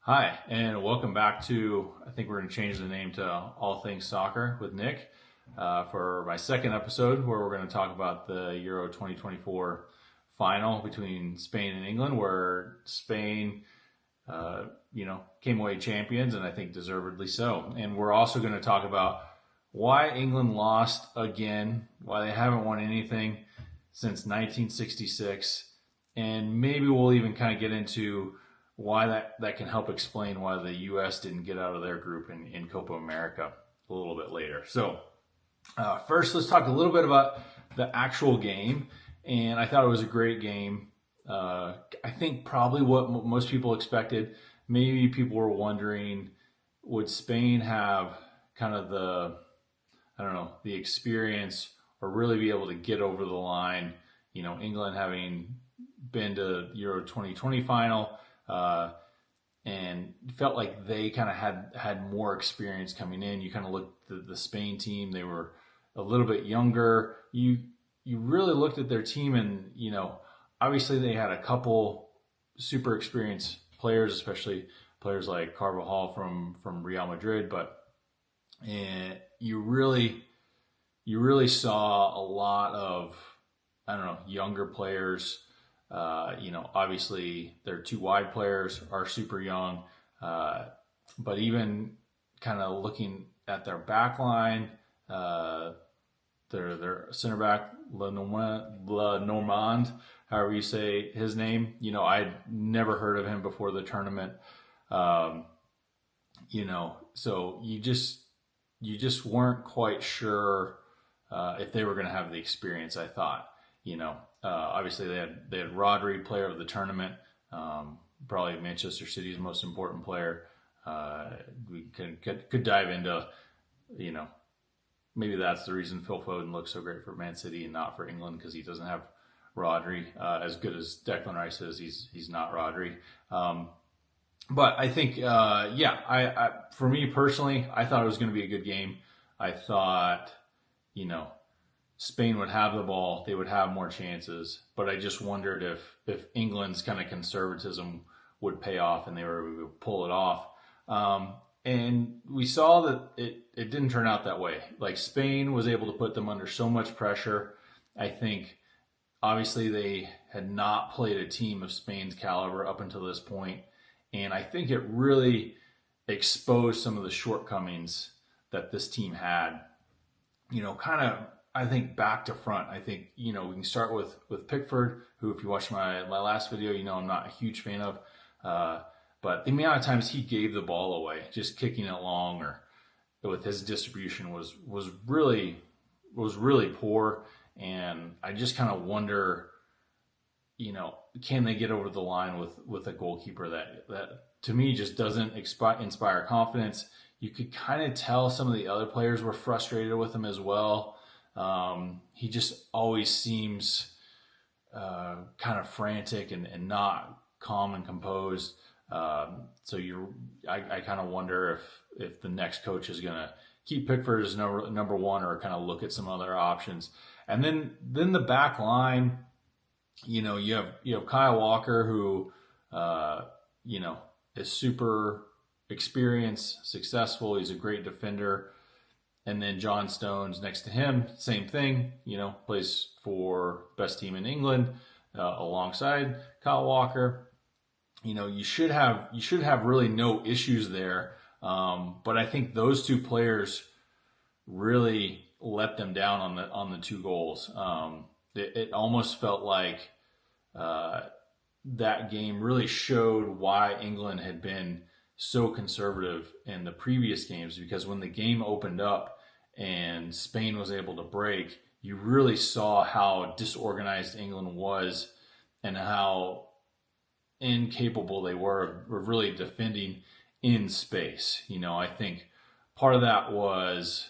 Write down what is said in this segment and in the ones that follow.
Hi, and welcome back to, I think we're going to change the name to All Things Soccer with Nick for my second episode where we're going to talk about the Euro 2024 final between Spain and England, where Spain, came away champions, and I think deservedly so. And we're also going to talk about why England lost again, why they haven't won anything since 1966, and maybe we'll even kind of get into why that can help explain why the U.S. didn't get out of their group in Copa America a little bit later. So first, let's talk a little bit about the actual game. And I thought it was a great game. I think probably what most people expected. Maybe people were wondering, would Spain have kind of the experience or really be able to get over the line? You know, England having been to Euro 2020 final, and felt like they kind of had more experience coming in. You kind of looked at the Spain team; they were a little bit younger. You really looked at their team, and obviously they had a couple super experienced players, especially players like Carvajal from Real Madrid. But you really saw a lot of younger players. Obviously their two wide players are super young, but even kind of looking at their back line, their center back, Lenormand, however you say his name, I'd never heard of him before the tournament. So you just weren't quite sure if they were going to have the experience. I thought, obviously they had Rodri, player of the tournament, probably Manchester City's most important player. We could dive into, maybe that's the reason Phil Foden looks so great for Man City and not for England, because he doesn't have Rodri. As good as Declan Rice is, he's not Rodri. But I think, for me personally, I thought it was going to be a good game. I thought, Spain would have the ball, they would have more chances, but I just wondered if England's kind of conservatism would pay off and they were able to pull it off. And we saw that it didn't turn out that way. Like, Spain was able to put them under so much pressure. I think obviously they had not played a team of Spain's caliber up until this point, and I think it really exposed some of the shortcomings that this team had. Kind of, I think, back to front. I think, we can start with Pickford, who, if you watched my last video, I'm not a huge fan of. But the amount of times he gave the ball away, just kicking it long, or with his distribution was really poor. And I just kind of wonder, can they get over the line with a goalkeeper that to me just doesn't inspire confidence. You could kind of tell some of the other players were frustrated with him as well. He just always seems kind of frantic and not calm and composed. So I kind of wonder if the next coach is going to keep Pickford as number one, or kind of look at some other options. And then the back line, you have Kyle Walker, who is super experienced, successful. He's a great defender. And then John Stones next to him, same thing, plays for best team in England, alongside Kyle Walker. You should have really no issues there. But I think those two players really let them down on the two goals. It almost felt like that game really showed why England had been so conservative in the previous games, because when the game opened up and Spain was able to break, you really saw how disorganized England was and how incapable they were of really defending in space. I think part of that was,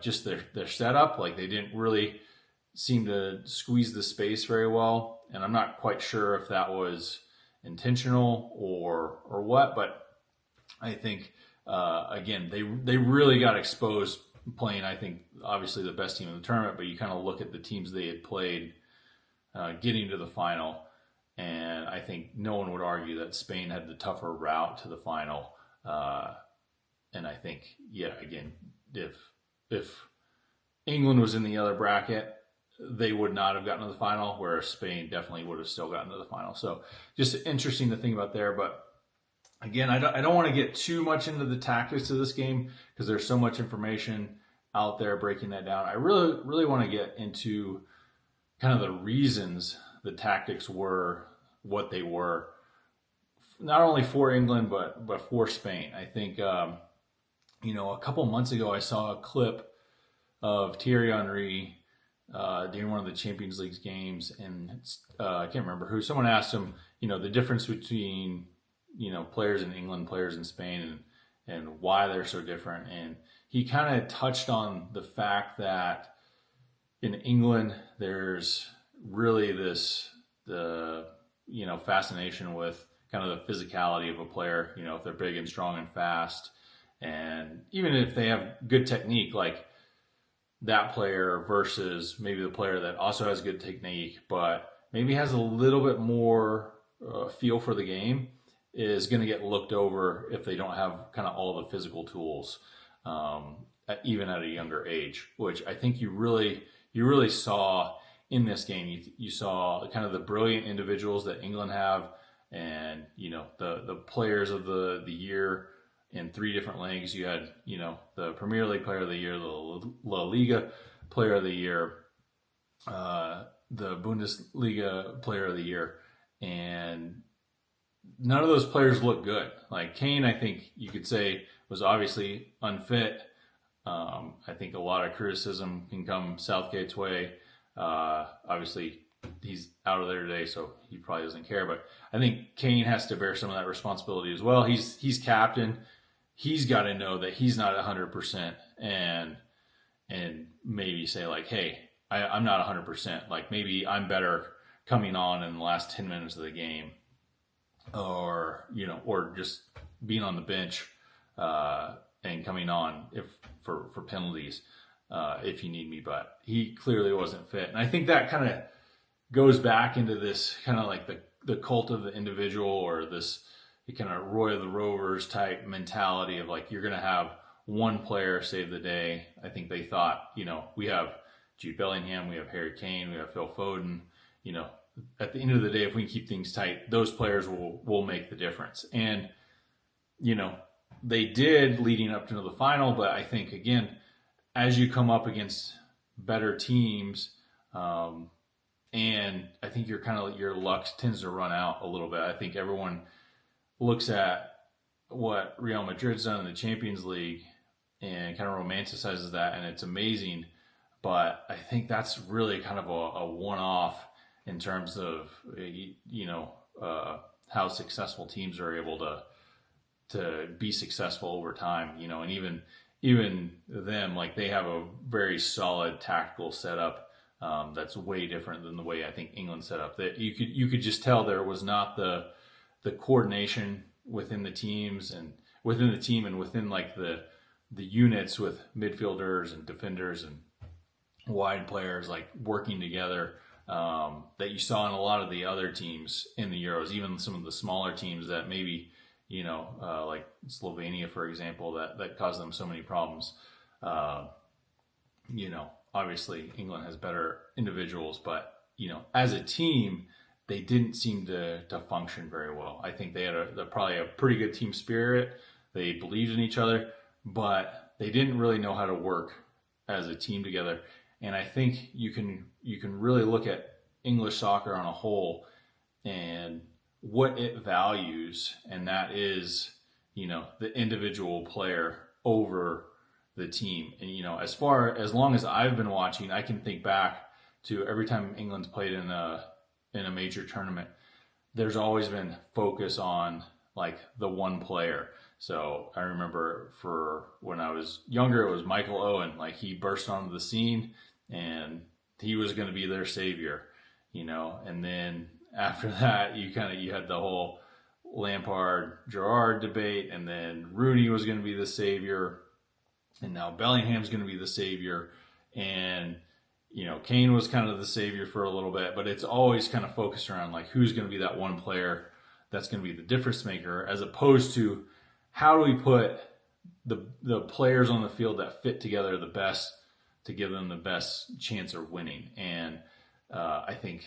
just their setup. Like, they didn't really seem to squeeze the space very well. And I'm not quite sure if that was intentional or what, but I think, again, they really got exposed playing, I think, obviously the best team in the tournament, but you kind of look at the teams they had played getting to the final, And I think no one would argue that Spain had the tougher route to the final. And I think, yeah, again, if England was in the other bracket, they would not have gotten to the final, whereas Spain definitely would have still gotten to the final. So just interesting to think about there. But again, I don't want to get too much into the tactics of this game because there's so much information out there breaking that down. I really want to get into kind of the reasons the tactics were what they were, not only for England but for Spain. I think a couple months ago I saw a clip of Thierry Henry during one of the Champions League games, and I can't remember who. Someone asked him, the difference between players in England, players in Spain, and why they're so different. And he kind of touched on the fact that in England there's really the fascination with kind of the physicality of a player. If they're big and strong and fast, and even if they have good technique, like that player versus maybe the player that also has good technique, but maybe has a little bit more feel for the game, is going to get looked over if they don't have kind of all the physical tools, even at a younger age, which I think you really saw in this game. You saw kind of the brilliant individuals that England have, and the players of the year in three different leagues. You had the Premier League Player of the Year, the La Liga Player of the Year, the Bundesliga Player of the Year, and none of those players look good. Like Kane, I think you could say was obviously unfit. I think a lot of criticism can come Southgate's way. Obviously, he's out of there today, so he probably doesn't care. But I think Kane has to bear some of that responsibility as well. He's captain. He's got to know that he's not 100%, and maybe say like, hey, I'm not 100%. Like maybe I'm better coming on in the last 10 minutes of the game, or just being on the bench and coming on for penalties if you need me. But he clearly wasn't fit, and I think that kind of goes back into this kind of like the cult of the individual, or this kind of Roy of the Rovers type mentality of like, you're going to have one player save the day. I think they thought, we have Jude Bellingham, we have Harry Kane, we have Phil Foden. At the end of the day, if we can keep things tight, those players will make the difference. And, they did leading up to the final. But I think, again, as you come up against better teams, and I think your luck tends to run out a little bit. I think everyone looks at what Real Madrid's done in the Champions League and kind of romanticizes that, and it's amazing. But I think that's really kind of a one-off in terms of how successful teams are able to be successful over time. And even them, like, they have a very solid tactical setup that's way different than the way I think England set up. That you could just tell there was not the coordination within the teams and within the team and within like the units with midfielders and defenders and wide players like working together that you saw in a lot of the other teams in the Euros, even some of the smaller teams that maybe like Slovenia, for example, that caused them so many problems. Obviously England has better individuals, but as a team, they didn't seem to function very well. I think they had probably a pretty good team spirit. They believed in each other, but they didn't really know how to work as a team together. And I think you can really look at English soccer on a whole and what it values, and that is, the individual player over the team. And as long as I've been watching, I can think back to every time England's played in a major tournament, there's always been focus on like the one player. So I remember for when I was younger, it was Michael Owen. Like, he burst onto the scene and he was going to be their savior, and then after that, you had the whole Lampard-Gerrard debate, and then Rooney was going to be the savior, and now Bellingham's going to be the savior. And Kane was kind of the savior for a little bit, but it's always kind of focused around like who's going to be that one player that's going to be the difference maker, as opposed to how do we put the players on the field that fit together the best to give them the best chance of winning. And I think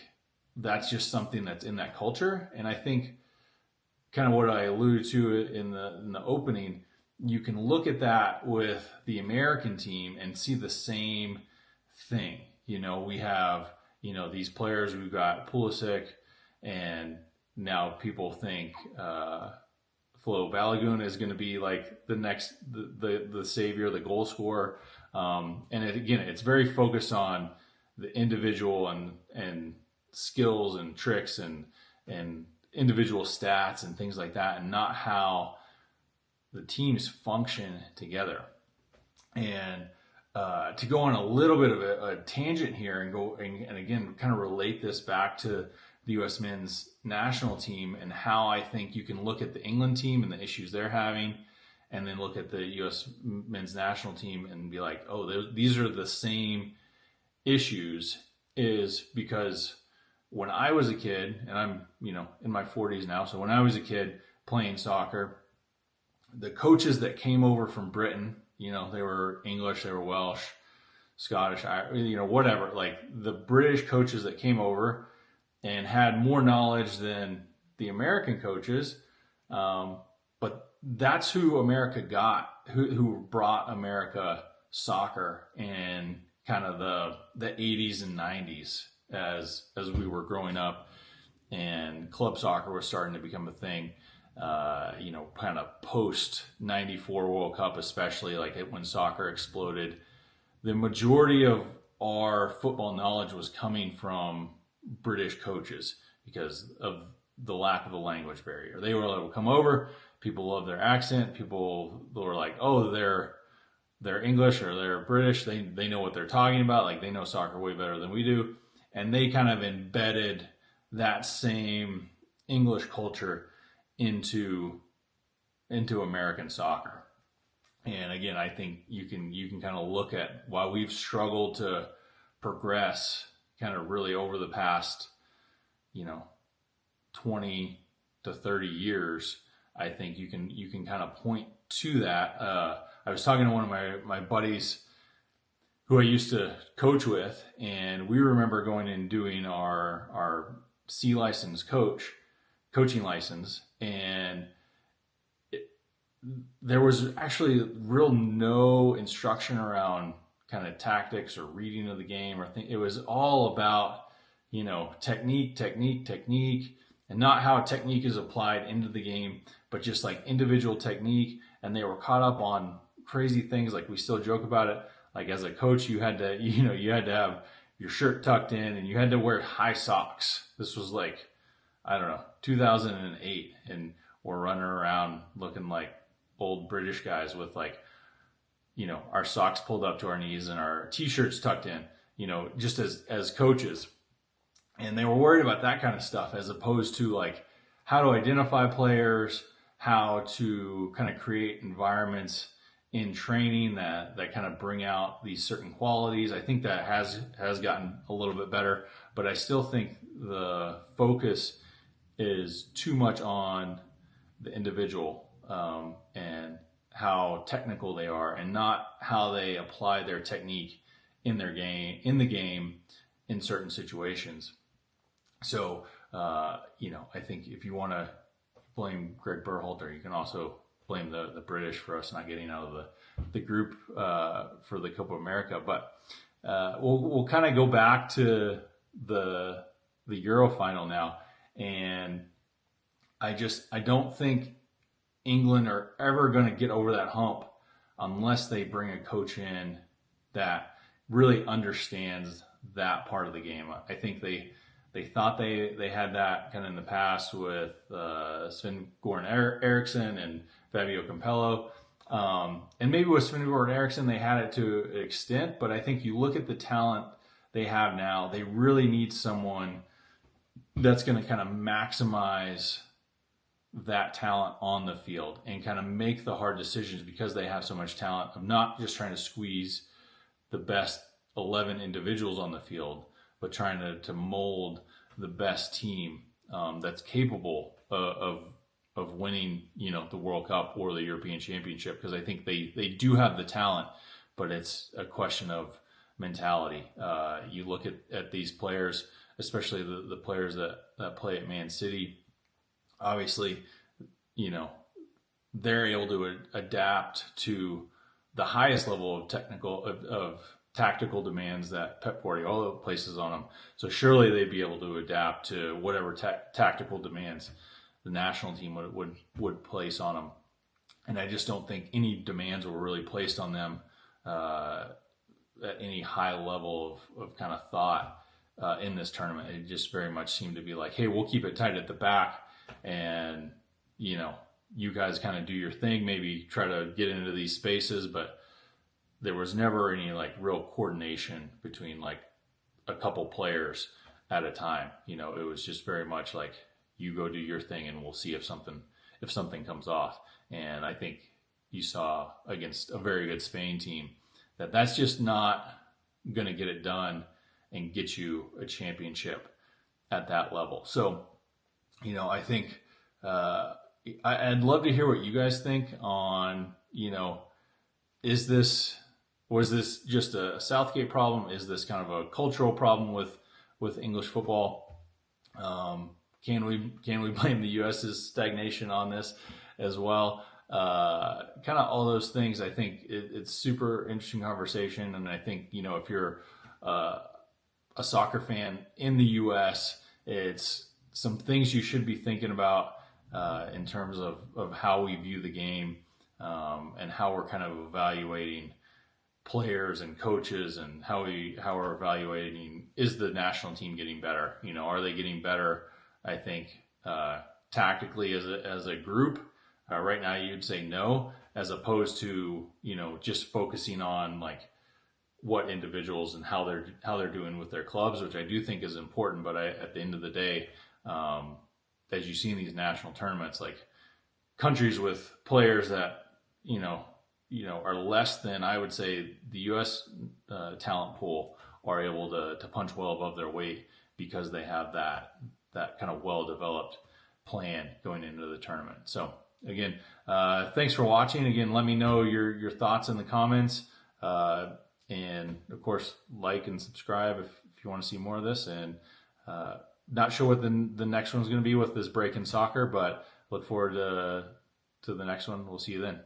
that's just something that's in that culture. And I think kind of what I alluded to in the opening, you can look at that with the American team and see the same thing. We have, these players, we've got Pulisic, and now people think Flo Balogun is going to be like the next, the savior, the goal scorer. And it's very focused on the individual and skills and tricks and individual stats and things like that, and not how the teams function together. And to go on a little bit of a tangent here and again kind of relate this back to the U.S. men's national team, and how I think you can look at the England team and the issues they're having, and then look at the U.S. men's national team and be like, oh, these are the same issues, is because when I was a kid, and I'm, in my 40s now, so when I was a kid playing soccer, the coaches that came over from Britain, they were English, they were Welsh, Scottish, whatever, like the British coaches that came over and had more knowledge than the American coaches, but that's who America got, who brought America soccer in kind of the 80s and 90s as we were growing up, and club soccer was starting to become a thing, kind of post 94 World Cup, especially when soccer exploded. The majority of our football knowledge was coming from British coaches because of the lack of a language barrier. They were able to come over. People love their accent. People were like, oh, they're English or they're British. They know what they're talking about. Like, they know soccer way better than we do. And they kind of embedded that same English culture into American soccer. And again, I think you can kind of look at why we've struggled to progress kind of really over the past, 20 to 30 years. I think you can kind of point to that. I was talking to one of my buddies who I used to coach with, and we remember going and doing our C license coaching license, and there was actually no instruction around kind of tactics or reading of the game, it was all about, technique, and not how technique is applied into the game, but just like individual technique. And they were caught up on crazy things. Like, we still joke about it. Like, as a coach, you had to, you had to have your shirt tucked in and you had to wear high socks. This was 2008. And we're running around looking like old British guys with our socks pulled up to our knees and our t-shirts tucked in, just as coaches. And they were worried about that kind of stuff, as opposed to how to identify players, how to kind of create environments in training that kind of bring out these certain qualities. I think that has gotten a little bit better, but I still think the focus is too much on the individual, and how technical they are, and not how they apply their technique in the game in certain situations. So, I think if you want to blame Greg Berhalter, you can also blame the British for us not getting out of the group for the Copa America. But we'll kind of go back to the Euro final now, and I don't think England are ever going to get over that hump unless they bring a coach in that really understands that part of the game. I think they thought they had that kind of in the past with Sven-Göran Eriksson and Fabio Capello. And maybe with Sven-Göran Eriksson, they had it to an extent, but I think you look at the talent they have now, they really need someone that's going to kind of maximize that talent on the field and kind of make the hard decisions, because they have so much talent, of not just trying to squeeze the best 11 individuals on the field, but trying to mold the best team that's capable of winning, the World Cup or the European Championship, because I think they do have the talent, but it's a question of mentality. You look at these players, especially the players that play at Man City. Obviously, they're able to adapt to the highest level of tactical demands that Pep Guardiola places on them. So surely they'd be able to adapt to whatever tactical demands the national team would place on them. And I just don't think any demands were really placed on them at any high level of kind of thought in this tournament. It just very much seemed to be like, hey, we'll keep it tight at the back, and you guys kind of do your thing, maybe try to get into these spaces, but there was never any like real coordination between like a couple players at a time. It was just very much like, you go do your thing and we'll see if something comes off. And I think you saw against a very good Spain team that's just not going to get it done and get you a championship at that level. So, I think I'd love to hear what you guys think on, was this just a Southgate problem? Is this kind of a cultural problem with English football? Can we blame the U.S.'s stagnation on this as well? Kind of all those things. I think it's super interesting conversation, and I think if you're a soccer fan in the U.S., it's some things you should be thinking about in terms of how we view the game and how we're kind of evaluating players and coaches, and how we're evaluating, is the national team getting better? Are they getting better? I think tactically as a group, right now you'd say no, as opposed to just focusing on like what individuals and how they're doing with their clubs, which I do think is important. But at the end of the day, as you see in these national tournaments, like countries with players that are less than, I would say, the U.S. Talent pool are able to punch well above their weight because they have that kind of well-developed plan going into the tournament. So again, thanks for watching. Again, let me know your thoughts in the comments. And of course, like and subscribe if you want to see more of this. And not sure what the next one's going to be with this break in soccer, but look forward to the next one. We'll see you then.